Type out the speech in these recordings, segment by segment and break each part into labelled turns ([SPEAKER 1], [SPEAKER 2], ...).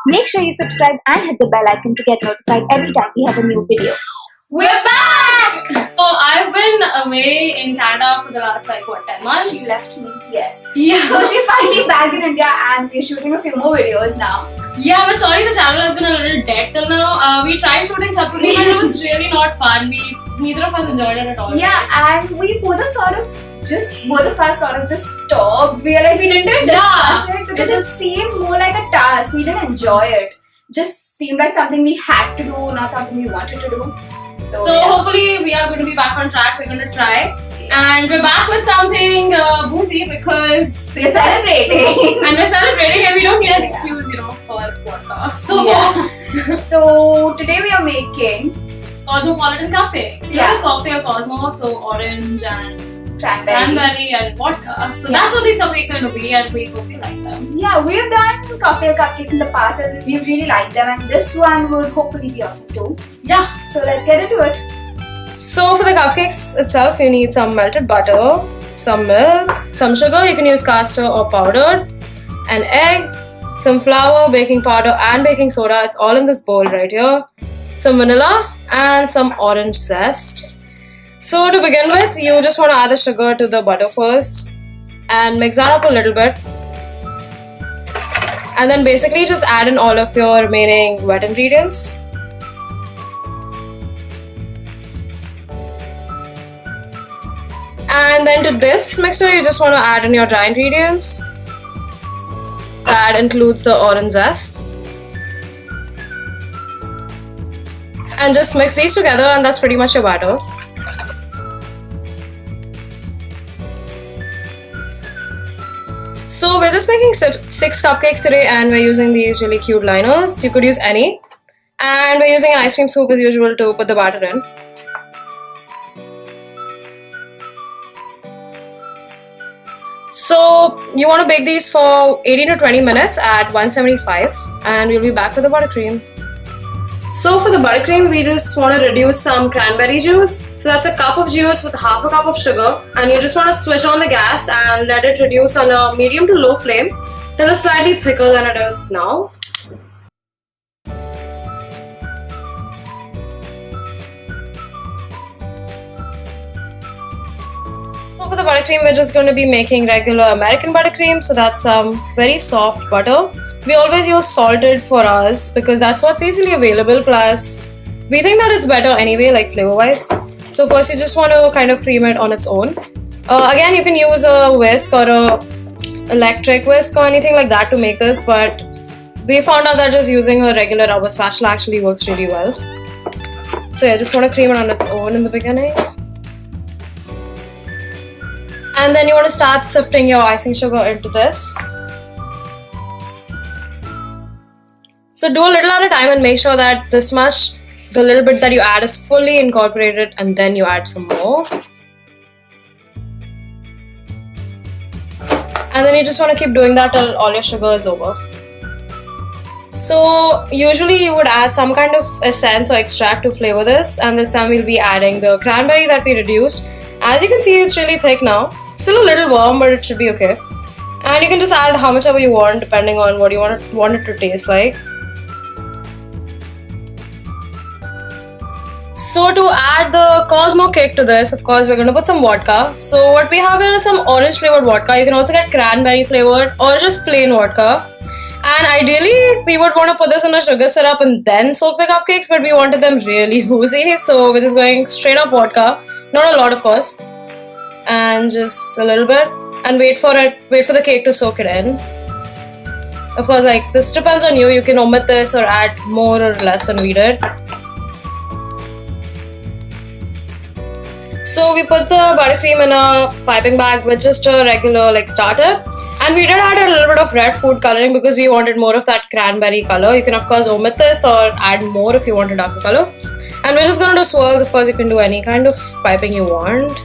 [SPEAKER 1] Make sure you subscribe and hit the bell icon to get notified every time we have a new video.
[SPEAKER 2] We're back! So I've been away in Canada for the last 10 months?
[SPEAKER 1] She left me, yes.
[SPEAKER 2] Yeah.
[SPEAKER 1] So she's finally back in India and we're shooting a few more videos now.
[SPEAKER 2] Yeah, we're sorry the channel has been a little dead till now. We tried shooting separately but it was really not fun. Neither of us enjoyed it at all.
[SPEAKER 1] Yeah, and we both of us sort of just stopped. We didn't discuss it because it seemed more like a task. We didn't enjoy it. Just seemed like something we had to do, not something we wanted to do. So yeah.
[SPEAKER 2] Hopefully we are going to be back on track. We're going to try. And we're back with something boozy because
[SPEAKER 1] we're celebrating.
[SPEAKER 2] And we're celebrating and we don't need an excuse, for podcast.
[SPEAKER 1] So today we are making
[SPEAKER 2] Cosmopolitan Cupcakes. The cocktail Cosmo, so orange and cranberry and vodka. So that's what these cupcakes are going to be, and we hope you like them.
[SPEAKER 1] Yeah, we've done cocktail cupcakes in the past and we've really liked them, and this one would hopefully be awesome too.
[SPEAKER 2] Yeah.
[SPEAKER 1] So let's get into it.
[SPEAKER 2] So for the cupcakes itself, you need some melted butter, some milk, some sugar, you can use caster or powdered, an egg, some flour, baking powder and baking soda, it's all in this bowl right here, some vanilla and some orange zest. So to begin with, you just want to add the sugar to the butter first and mix that up a little bit. And then basically just add in all of your remaining wet ingredients. And then to this mixture, you just want to add in your dry ingredients. That includes the orange zest. And just mix these together and that's pretty much your batter. So we're just making 6 cupcakes today and we're using these really cute liners. You could use any. And we're using an ice cream scoop as usual to put the batter in. So you want to bake these for 18 to 20 minutes at 175 and we'll be back with the buttercream. So for the buttercream, we just want to reduce some cranberry juice. So that's a cup of juice with half a cup of sugar, and you just want to switch on the gas and let it reduce on a medium to low flame till it's slightly thicker than it is now. So for the buttercream, we're just going to be making regular American buttercream. So that's very soft butter. We always use salted for ours because that's what's easily available, plus we think that it's better anyway, like flavor wise. So first you just want to kind of cream it on its own. Again, you can use a whisk or a electric whisk or anything like that to make this, but we found out that just using a regular rubber spatula actually works really well. So yeah, just want to cream it on its own in the beginning. And then you want to start sifting your icing sugar into this. So do a little at a time and make sure that this much, the little bit that you add is fully incorporated, and then you add some more. And then you just want to keep doing that till all your sugar is over. So usually you would add some kind of essence or extract to flavor this, and this time we'll be adding the cranberry that we reduced. As you can see, it's really thick now. Still a little warm, but it should be okay. And you can just add how much ever you want depending on what you want it to taste like. So to add the Cosmo cake to this, of course, we're going to put some vodka. So what we have here is some orange flavored vodka. You can also get cranberry flavored or just plain vodka. And ideally, we would want to put this in a sugar syrup and then soak the cupcakes, but we wanted them really woozy. So we're just going straight up vodka. Not a lot, of course. And just a little bit. And wait for the cake to soak it in. Of course, this depends on you. You can omit this or add more or less than we did. So we put the buttercream in a piping bag with just a regular starter, and we did add a little bit of red food coloring because we wanted more of that cranberry color. You can of course omit this or add more if you want a darker color. And we're just going to do swirls. Of course, you can do any kind of piping you want.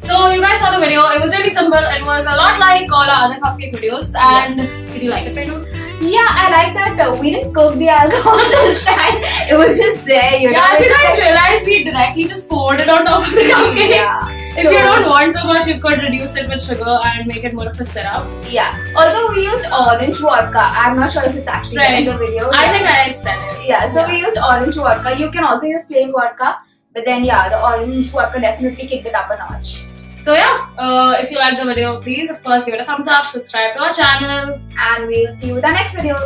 [SPEAKER 2] So you guys saw the video. It was really simple. It was a lot like all our other cupcake videos. And did you like it, Prerna?
[SPEAKER 1] Yeah, I like that we didn't cook the alcohol this time. It was just there,
[SPEAKER 2] Yeah, if you guys realize we directly just poured it on top of the cupcake.
[SPEAKER 1] Yeah.
[SPEAKER 2] If you don't want so much, you could reduce it with sugar and make it more of a syrup.
[SPEAKER 1] Yeah. Also, we used orange vodka. I'm not sure if it's actually there in the video.
[SPEAKER 2] I think I said it.
[SPEAKER 1] Yeah. So we used orange vodka. You can also use plain vodka, but then yeah, the orange vodka definitely kicked it up a notch.
[SPEAKER 2] So yeah, if you like the video, please of course give it a thumbs up, subscribe to our channel,
[SPEAKER 1] and we'll see you with our next video.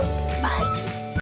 [SPEAKER 1] Bye.